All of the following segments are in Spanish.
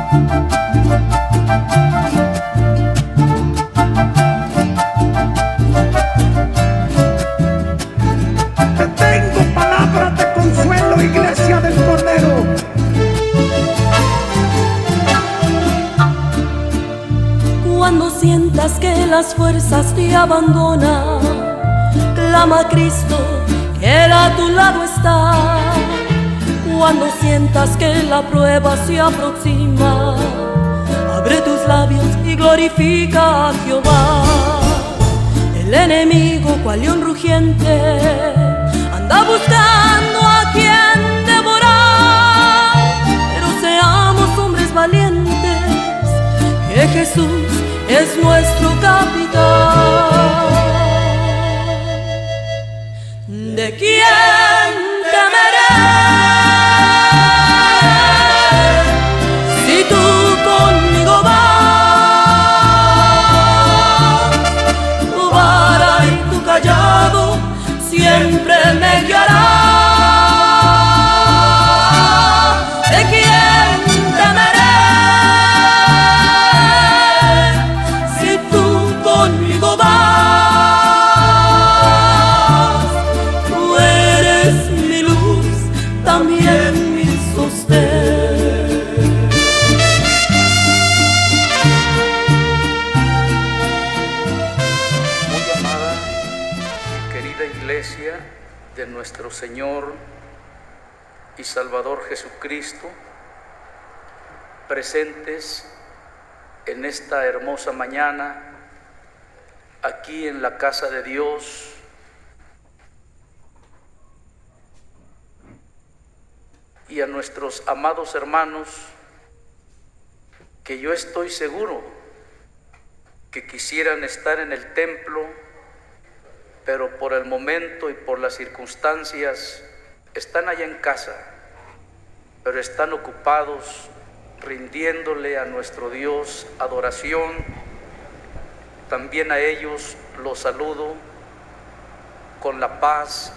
Te tengo palabras de consuelo, iglesia del Cordero. Cuando sientas que las fuerzas te abandonan, clama a Cristo, que Él a tu lado está. Cuando sientas que la prueba se aproxima, abre tus labios y glorifica a Jehová. El enemigo, cual león rugiente, anda buscando a quien devorar. Pero seamos hombres valientes, que Jesús es nuestro capitán. ¿De quién temeré? Si tú conmigo vas, tu vara y tu callado siempre me guiarán. ¿De quién temeré? Si tú conmigo vas, tú eres mi luz, también mi sostén. Muy amada y querida iglesia de nuestro Señor y Salvador Jesucristo, presentes en esta hermosa mañana aquí en la casa de Dios, y a nuestros amados hermanos que yo estoy seguro que quisieran estar en el templo, pero por el momento y por las circunstancias están allá en casa, pero están ocupados rindiéndole a nuestro Dios adoración. También a ellos los saludo con la paz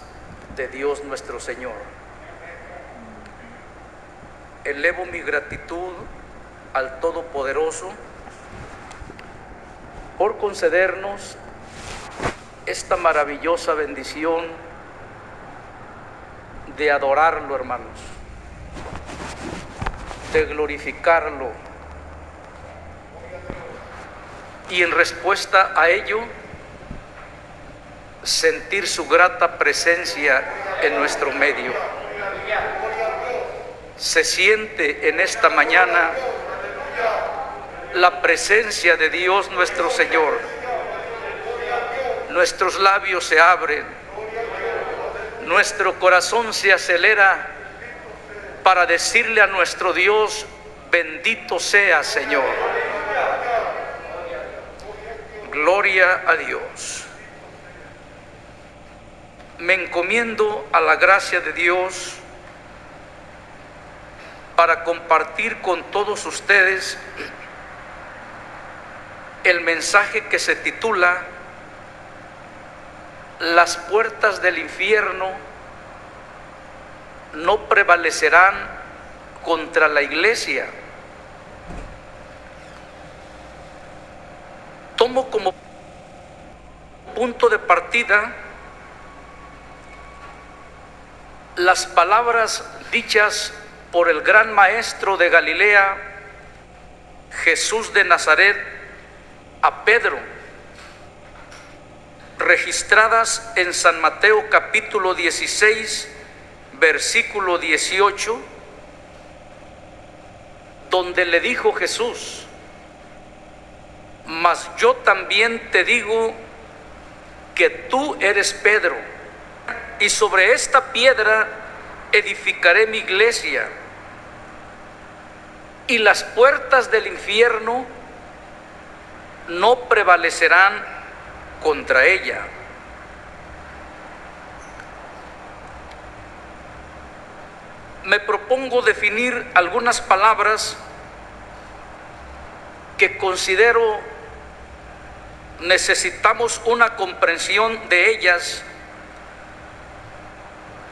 de Dios nuestro Señor. Elevo mi gratitud al Todopoderoso por concedernos esta maravillosa bendición de adorarlo, hermanos, de glorificarlo, y en respuesta a ello sentir su grata presencia en nuestro medio. Se siente en esta mañana la presencia de Dios nuestro Señor. Nuestros labios se abren, nuestro corazón se acelera para decirle a nuestro Dios: bendito sea, Señor. Gloria a Dios. Me encomiendo a la gracia de Dios para compartir con todos ustedes el mensaje que se titula Las puertas del infierno no prevalecerán contra la iglesia. Tomo como punto de partida las palabras dichas por el gran maestro de Galilea, Jesús de Nazaret, a Pedro, registradas en San Mateo capítulo 16, versículo 18, donde le dijo Jesús: mas yo también te digo que tú eres Pedro, y sobre esta piedra edificaré mi iglesia, y las puertas del infierno no prevalecerán contra ella. Me propongo definir algunas palabras que considero necesitamos una comprensión de ellas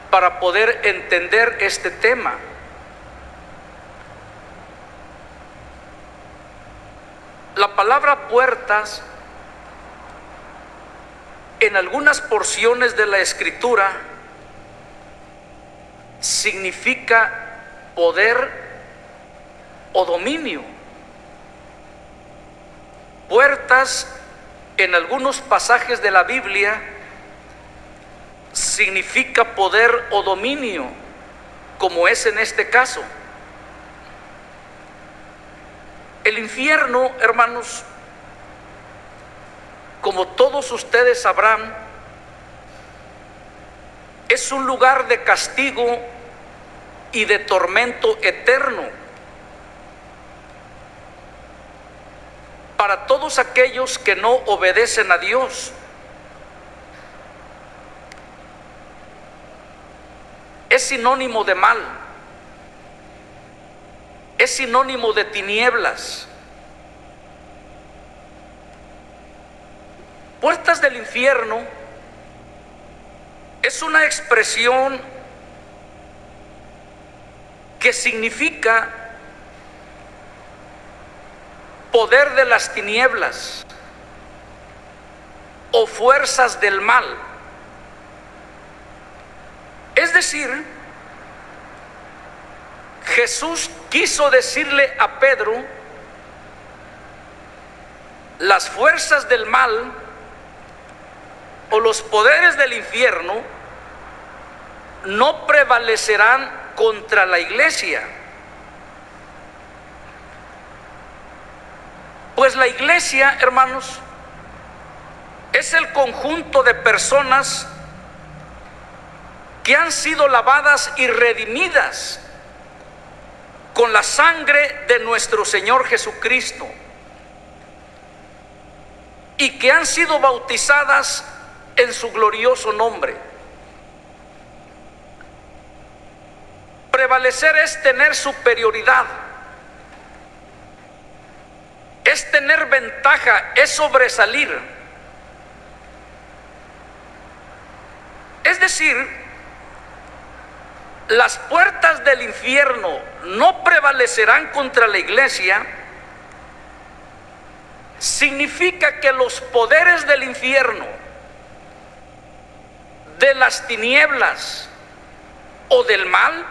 para poder entender este tema. la palabra puertas en algunas porciones de la Escritura significa poder o dominio. Puertas en algunos pasajes de la Biblia significa poder o dominio, como es en este caso. El infierno, hermanos, como todos ustedes sabrán, es un lugar de castigo y de tormento eterno para todos aquellos que no obedecen a Dios. Es sinónimo de mal, es sinónimo de tinieblas. Puertas del infierno es una expresión que significa poder de las tinieblas o fuerzas del mal. Es decir, Jesús quiso decirle a Pedro: las fuerzas del mal o los poderes del infierno no prevalecerán contra la iglesia. Pues la iglesia, hermanos, es el conjunto de personas que han sido lavadas y redimidas con la sangre de nuestro Señor Jesucristo y que han sido bautizadas en su glorioso nombre. Prevalecer es tener superioridad, es tener ventaja, es sobresalir. Es decir, las puertas del infierno no prevalecerán contra la iglesia. Significa que los poderes del infierno, de las tinieblas o del mal,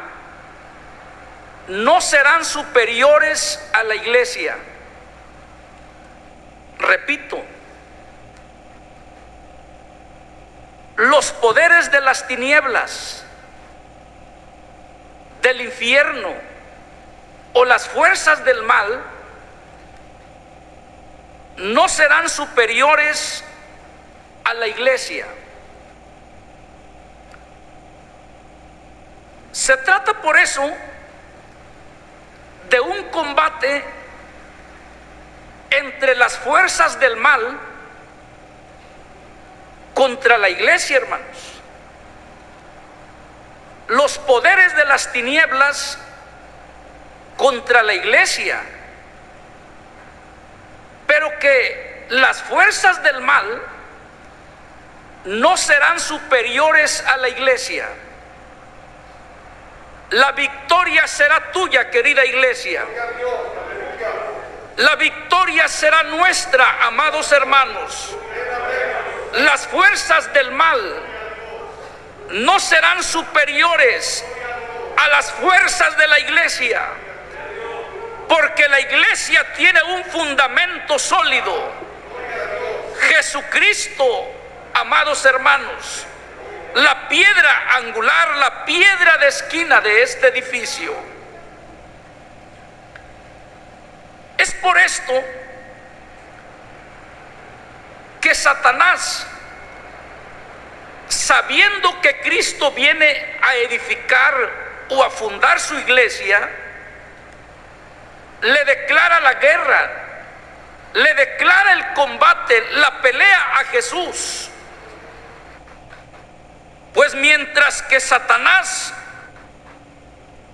no serán superiores a la iglesia. Repito, los poderes de las tinieblas, del infierno o las fuerzas del mal no serán superiores a la iglesia. Se trata por eso de un combate entre las fuerzas del mal contra la iglesia, hermanos. Los poderes de las tinieblas contra la iglesia, pero que las fuerzas del mal no serán superiores a la iglesia. La victoria será tuya, querida iglesia. La victoria será nuestra, amados hermanos. Las fuerzas del mal no serán superiores a las fuerzas de la iglesia, porque la iglesia tiene un fundamento sólido. Jesucristo, amados hermanos, la piedra angular, la piedra de esquina de este edificio. Es por esto que Satanás, sabiendo que Cristo viene a edificar o a fundar su iglesia, le declara la guerra, le declara el combate, la pelea a Jesús. Pues mientras que Satanás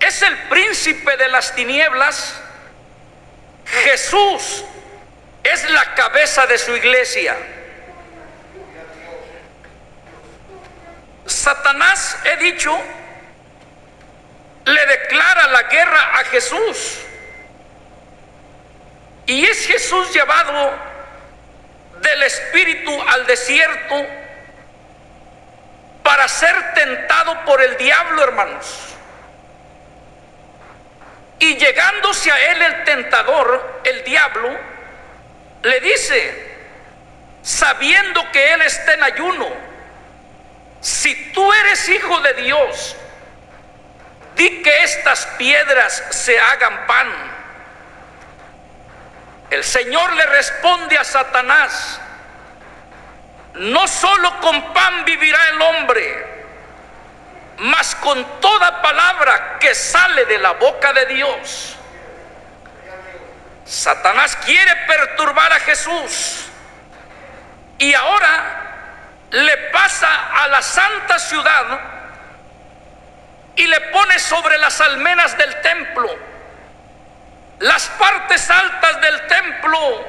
es el príncipe de las tinieblas, Jesús es la cabeza de su iglesia. Satanás, he dicho, le declara la guerra a Jesús. Y es Jesús llevado del Espíritu al desierto para ser tentado por el diablo, hermanos. Y llegándose a él el tentador, el diablo, le dice, sabiendo que él está en ayuno, si tú eres hijo de Dios, di que estas piedras se hagan pan. El Señor le responde a Satanás, no solo con pan vivirá el hombre, mas con toda palabra que sale de la boca de Dios. Satanás quiere perturbar a Jesús y ahora le pasa a la santa ciudad y le pone sobre las almenas del templo, las partes altas del templo,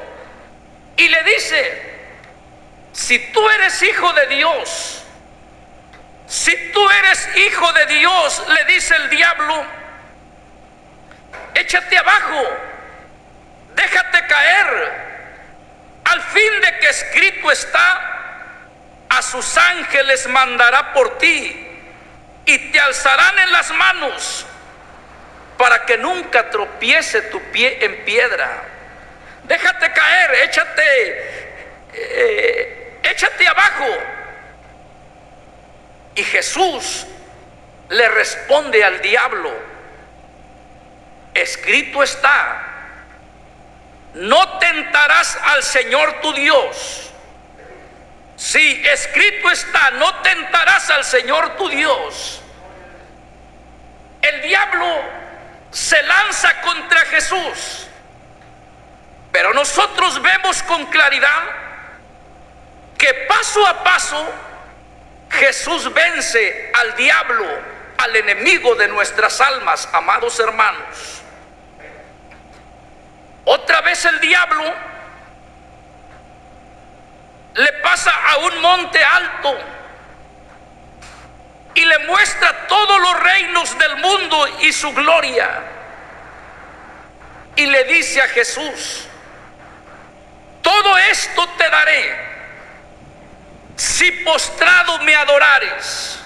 y le dice, si tú eres hijo de Dios, si tú eres hijo de Dios, le dice el diablo, échate abajo, déjate caer, al fin de que escrito está, a sus ángeles mandará por ti y te alzarán en las manos para que nunca tropiece tu pie en piedra. Déjate caer, échate abajo. Y Jesús le responde al diablo, escrito está, no tentarás al Señor tu Dios. Sí, escrito está, no tentarás al Señor tu Dios. El diablo se lanza contra Jesús, pero nosotros vemos con claridad que paso a paso Jesús vence al diablo, al enemigo de nuestras almas, amados hermanos. Otra vez el diablo le pasa a un monte alto y le muestra todos los reinos del mundo y su gloria. Y le dice a Jesús, todo esto te daré si postrado me adorares.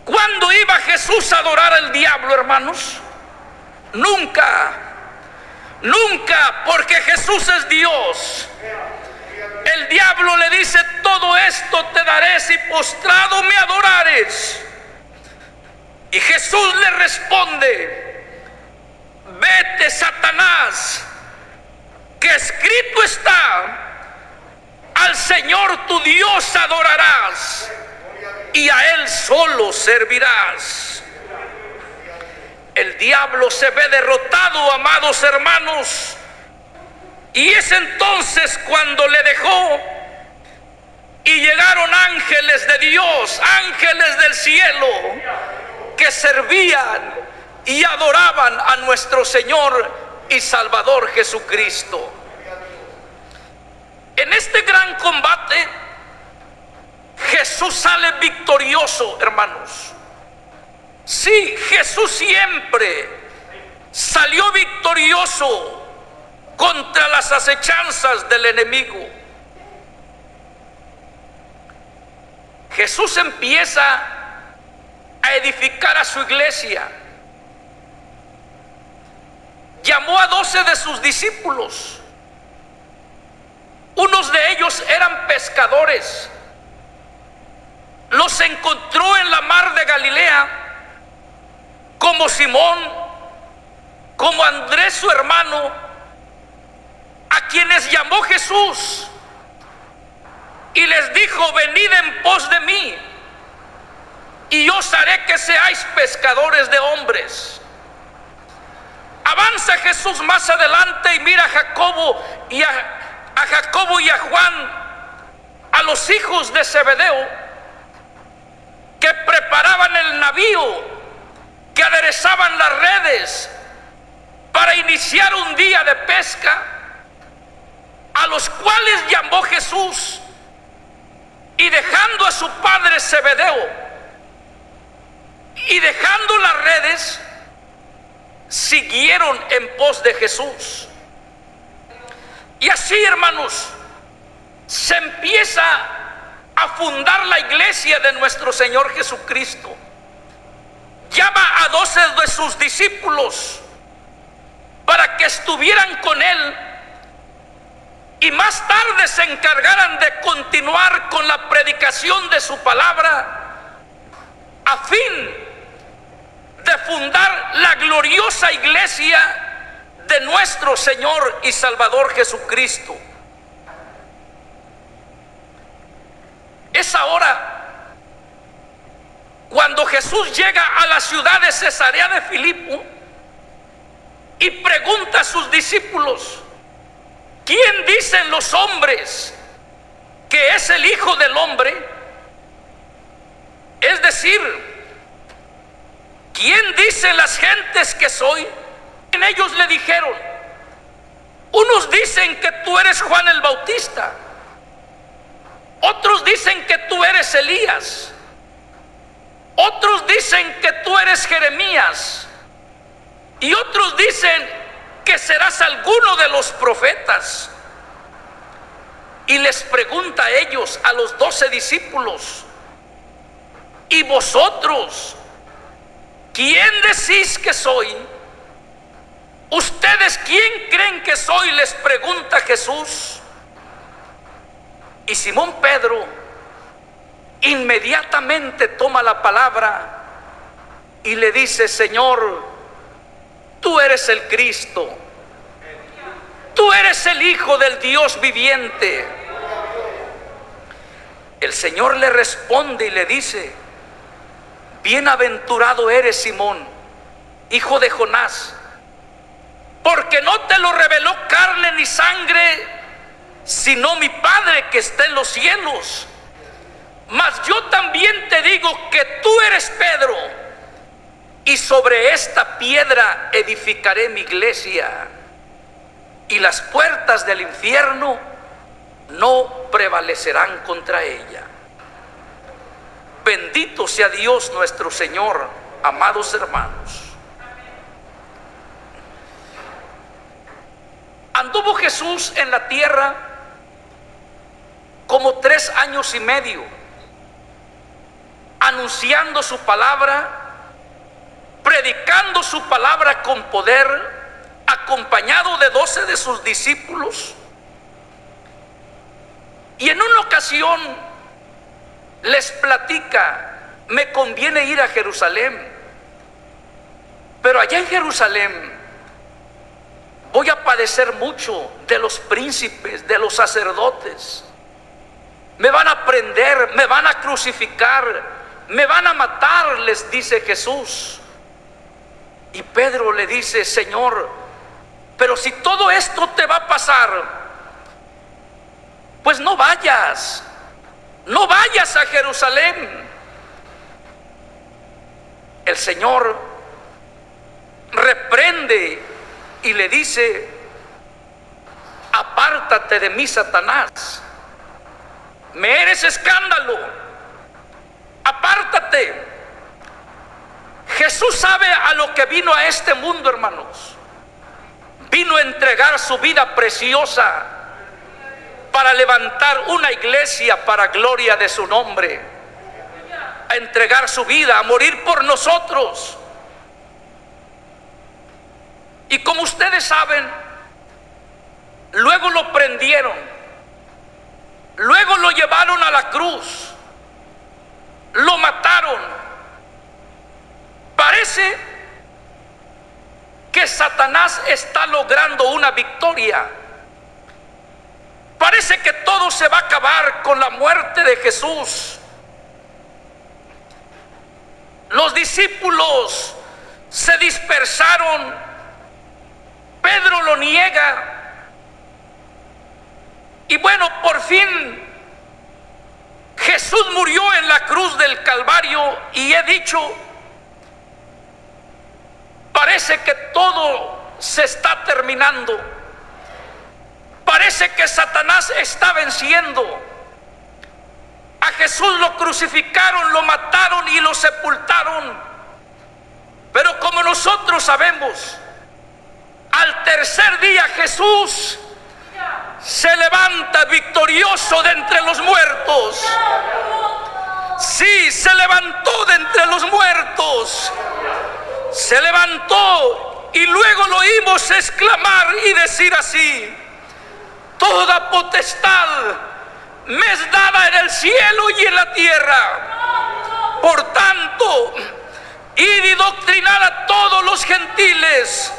¿Cuándo iba Jesús a adorar al diablo, hermanos? Nunca, nunca, porque Jesús es Dios. El diablo le dice, todo esto te daré si postrado me adorares. Y Jesús le responde, vete, Satanás, que escrito está, al Señor tu Dios adorarás y a Él solo servirás. El diablo se ve derrotado, amados hermanos, y es entonces cuando le dejó y llegaron ángeles de Dios, ángeles del cielo, que servían y adoraban a nuestro Señor y Salvador Jesucristo. En este gran combate, Jesús sale victorioso, hermanos. Sí, Jesús siempre salió victorioso contra las acechanzas del enemigo. Jesús empieza a edificar a su iglesia. Llamó a 12 de sus discípulos. Unos de ellos eran pescadores. Los encontró en la mar de Galilea, como Simón, como Andrés su hermano, a quienes llamó Jesús y les dijo, venid en pos de mí y os haré que seáis pescadores de hombres. Avanza Jesús más adelante y mira a Jacobo y a Juan, a los hijos de Zebedeo, que preparaban el navío, que aderezaban las redes para iniciar un día de pesca, a los cuales llamó Jesús, y dejando a su padre Zebedeo y dejando las redes, siguieron en pos de Jesús. Y así, hermanos, se empieza a fundar la iglesia de nuestro Señor Jesucristo. Llama a 12 de sus discípulos para que estuvieran con Él y más tarde se encargaran de continuar con la predicación de su palabra a fin de fundar la gloriosa iglesia de nuestro Señor y Salvador Jesucristo. Es ahora cuando Jesús llega a la ciudad de Cesarea de Filipo y pregunta a sus discípulos: ¿quién dicen los hombres que es el Hijo del Hombre? Es decir, ¿quién dicen las gentes que soy? En ellos le dijeron: unos dicen que tú eres Juan el Bautista, otros dicen que tú eres Elías, otros dicen que tú eres Jeremías, y otros dicen que serás alguno de los profetas. Y les pregunta a ellos, a los 12 discípulos: ¿y vosotros quién decís que soy? ¿Ustedes quién creen que soy?, les pregunta Jesús. Y Simón Pedro inmediatamente toma la palabra y le dice: Señor, tú eres el Cristo, tú eres el Hijo del Dios viviente. El Señor le responde y le dice: bienaventurado eres, Simón, hijo de Jonás, porque no te lo reveló carne ni sangre, sino mi Padre que está en los cielos. Mas yo también te digo que tú eres Pedro, y sobre esta piedra edificaré mi iglesia, y las puertas del infierno no prevalecerán contra ella. Bendito sea Dios nuestro Señor, amados hermanos. Anduvo Jesús en la tierra como 3 años y medio, anunciando su palabra, predicando su palabra con poder, acompañado de 12 de sus discípulos. Y en una ocasión les platica: me conviene ir a Jerusalén, pero allá en Jerusalén voy a padecer mucho de los príncipes, de los sacerdotes. Me van a prender, me van a crucificar, me van a matar, les dice Jesús. Y Pedro le dice: Señor, pero si todo esto te va a pasar, pues no vayas a Jerusalén. El Señor reprende y le dice: apártate de mí, Satanás, me eres escándalo, apártate. Jesús sabe a lo que vino a este mundo, hermanos. Vino a entregar su vida preciosa para levantar una iglesia para gloria de su nombre, a entregar su vida, a morir por nosotros. Y como ustedes saben, luego lo prendieron, luego lo llevaron a la cruz, lo mataron. Parece que Satanás está logrando una victoria. Parece que todo se va a acabar con la muerte de Jesús. Los discípulos se dispersaron. Pedro lo niega. Y bueno, por fin Jesús murió en la cruz del Calvario. Y he dicho, parece que todo se está terminando. Parece que Satanás está venciendo. A Jesús lo crucificaron, lo mataron y lo sepultaron. Pero como nosotros sabemos, al tercer día Jesús se levanta victorioso de entre los muertos. Sí, se levantó de entre los muertos. Se levantó y luego lo oímos exclamar y decir así: toda potestad me es dada en el cielo y en la tierra. Por tanto, id y doctrinar a todos los gentiles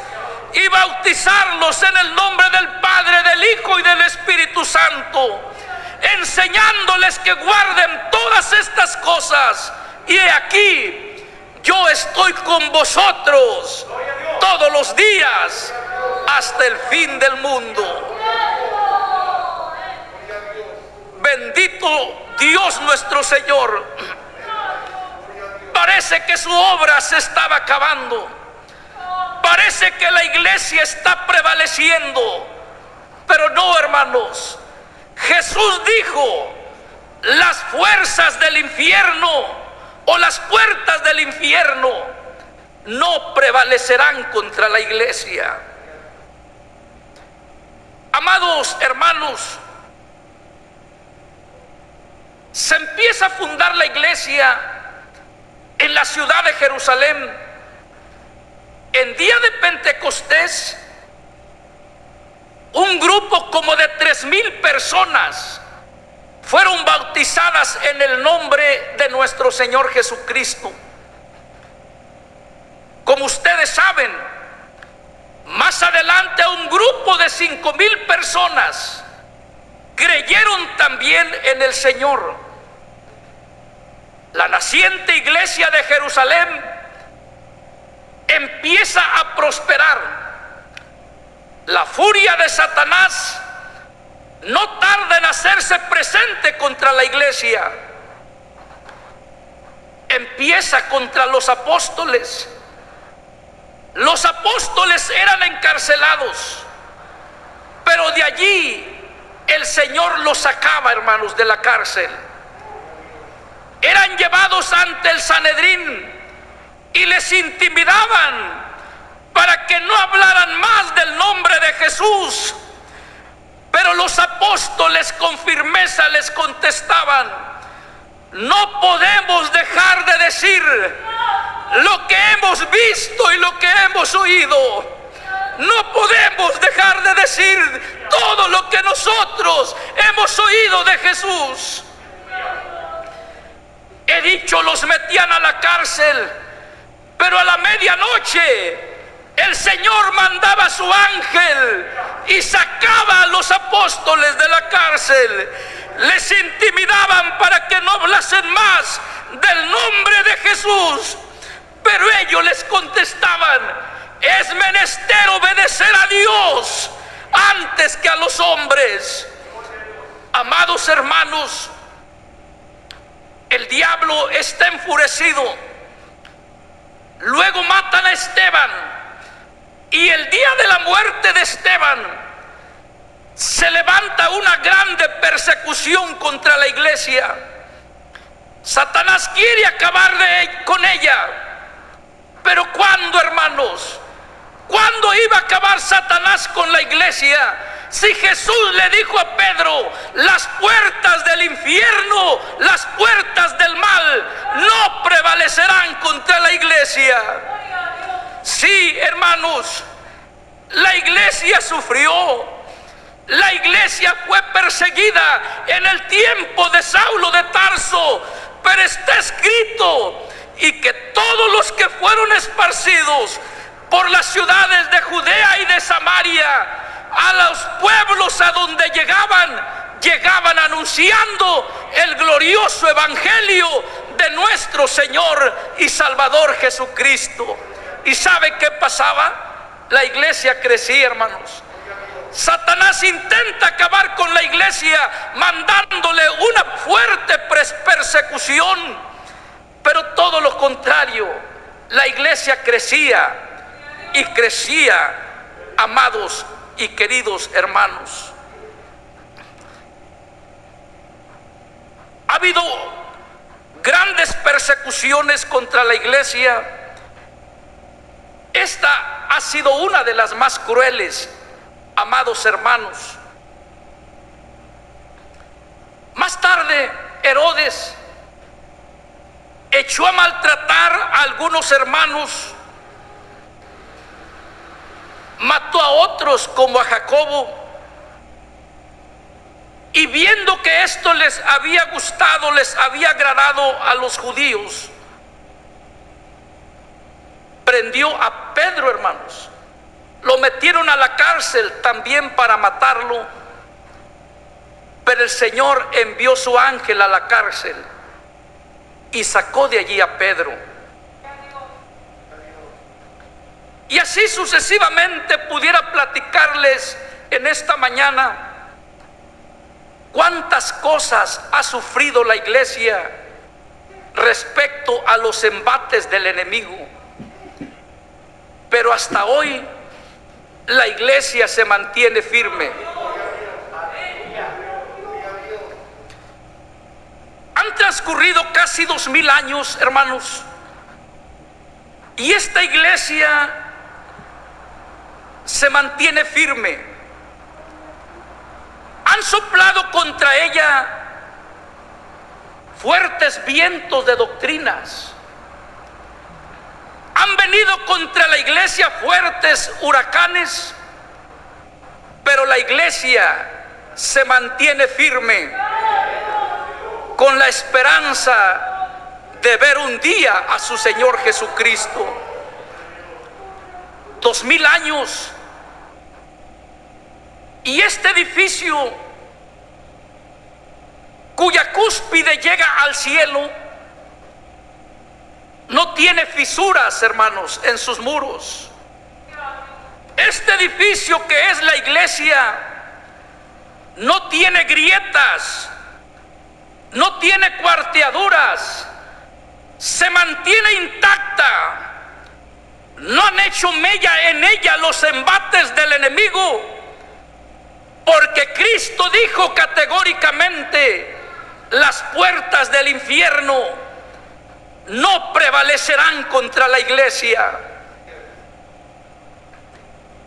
y bautizarlos en el nombre del Padre, del Hijo y del Espíritu Santo, enseñándoles que guarden todas estas cosas. Y he aquí, yo estoy con vosotros todos los días hasta el fin del mundo. Bendito Dios nuestro Señor. Parece que su obra se estaba acabando. Parece que la iglesia está prevaleciendo. Pero no, hermanos. Jesús dijo: las fuerzas del infierno o las puertas del infierno no prevalecerán contra la iglesia. Amados hermanos, se empieza a fundar la iglesia en la ciudad de Jerusalén. En día de Pentecostés, un grupo como de 3,000 personas fueron bautizadas en el nombre de nuestro Señor Jesucristo. Como ustedes saben, más adelante un grupo de 5,000 personas creyeron también en el Señor. La naciente iglesia de Jerusalén empieza a prosperar. La furia de Satanás no tarda en hacerse presente contra la iglesia. Empieza contra los apóstoles. Los apóstoles eran encarcelados, pero de allí el Señor los sacaba, hermanos, de la cárcel. Eran llevados ante el Sanedrín y les intimidaban para que no hablaran más del nombre de Jesús. Pero los apóstoles con firmeza les contestaban: no podemos dejar de decir lo que hemos visto y lo que hemos oído. No podemos dejar de decir todo lo que nosotros hemos oído de Jesús. He dicho, los metían a la cárcel, pero a la medianoche el Señor mandaba a su ángel y sacaba a los apóstoles de la cárcel. Les intimidaban para que no hablasen más del nombre de Jesús, pero ellos les contestaban: es menester obedecer a Dios antes que a los hombres. Amados hermanos, el diablo está enfurecido. Luego matan a Esteban, y el día de la muerte de Esteban se levanta una grande persecución contra la iglesia. Satanás quiere acabar con ella. Pero ¿cuándo, hermanos? ¿Cuándo iba a acabar Satanás con la iglesia? Si Jesús le dijo a Pedro: las puertas del infierno, las puertas del mal no prevalecerán contra la iglesia. Sí, hermanos, la iglesia sufrió. La iglesia fue perseguida en el tiempo de Saulo de Tarso, pero está escrito: y que todos los que fueron esparcidos por las ciudades de Judea y de Samaria, a los pueblos a donde llegaban anunciando el glorioso evangelio de nuestro Señor y Salvador Jesucristo. ¿Y sabe qué pasaba? La iglesia crecía, hermanos. Satanás intenta acabar con la iglesia mandándole una fuerte persecución, pero todo lo contrario, la iglesia crecía y crecía, amados y queridos hermanos. Ha habido grandes persecuciones contra la iglesia. Esta ha sido una de las más crueles, amados hermanos. Más tarde, Herodes echó a maltratar a algunos hermanos, mató a otros como a Jacobo, y viendo que esto les había gustado, les había agradado a los judíos, prendió a Pedro, hermanos. Lo metieron a la cárcel también para matarlo, pero el Señor envió su ángel a la cárcel y sacó de allí a Pedro. Y así sucesivamente pudiera platicarles en esta mañana cuántas cosas ha sufrido la iglesia respecto a los embates del enemigo. Pero hasta hoy la iglesia se mantiene firme. Han transcurrido casi 2000 años, hermanos, y esta iglesia se mantiene firme. Han soplado contra ella fuertes vientos de doctrinas. Han venido contra la iglesia fuertes huracanes, pero la iglesia se mantiene firme con la esperanza de ver un día a su Señor Jesucristo. 2000 años, y este edificio, cuya cúspide llega al cielo, no tiene fisuras, hermanos, en sus muros. Este edificio, que es la iglesia, no tiene grietas, no tiene cuarteaduras, se mantiene intacta. No han hecho mella en ella los embates del enemigo, porque Cristo dijo categóricamente: las puertas del infierno no prevalecerán contra la iglesia.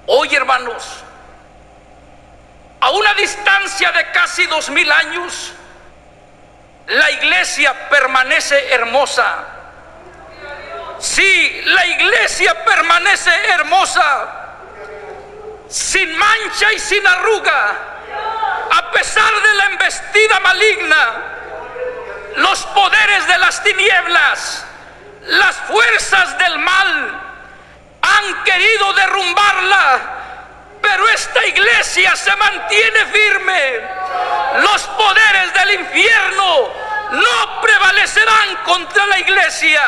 Hoy, hermanos, a una distancia de casi 2000 años, la iglesia permanece hermosa. Sí, la iglesia permanece hermosa, sin mancha y sin arruga, a pesar de la embestida maligna. Los poderes de las tinieblas, las fuerzas del mal han querido derrumbarla, pero esta iglesia se mantiene firme. Los poderes del infierno no prevalecerán contra la iglesia.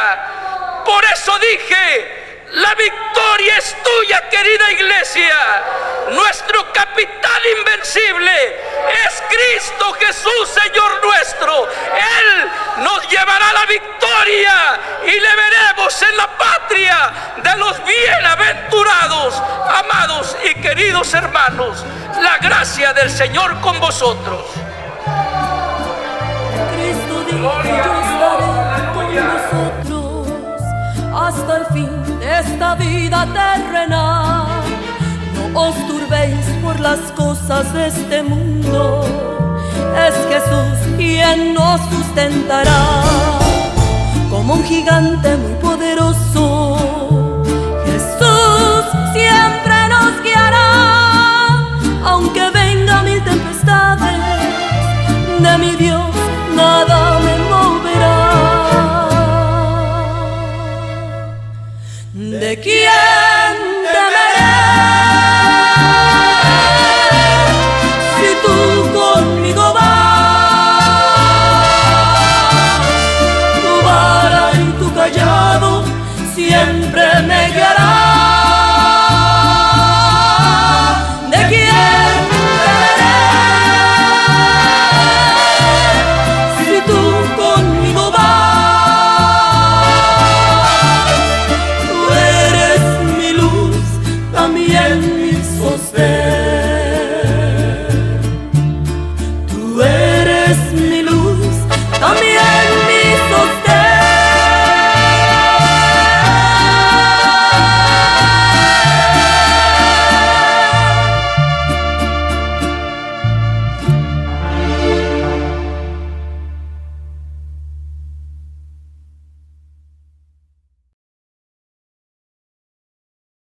Por eso dije: la victoria es tuya, querida iglesia. Nuestro capitán invencible es Cristo Jesús, Señor nuestro. Él nos llevará a la victoria y le veremos en la patria de los bienaventurados. Amados y queridos hermanos, la gracia del Señor con vosotros. Cristo dijo: yo estaré con vosotros hasta el fin de esta vida terrenal. No os turbéis por las cosas de este mundo, es Jesús quien nos sustentará. Como un gigante muy poderoso, Jesús siempre nos guiará. Aunque vengan 1000 tempestades, de mi Dios nada me moverá. ¿De quién temeré?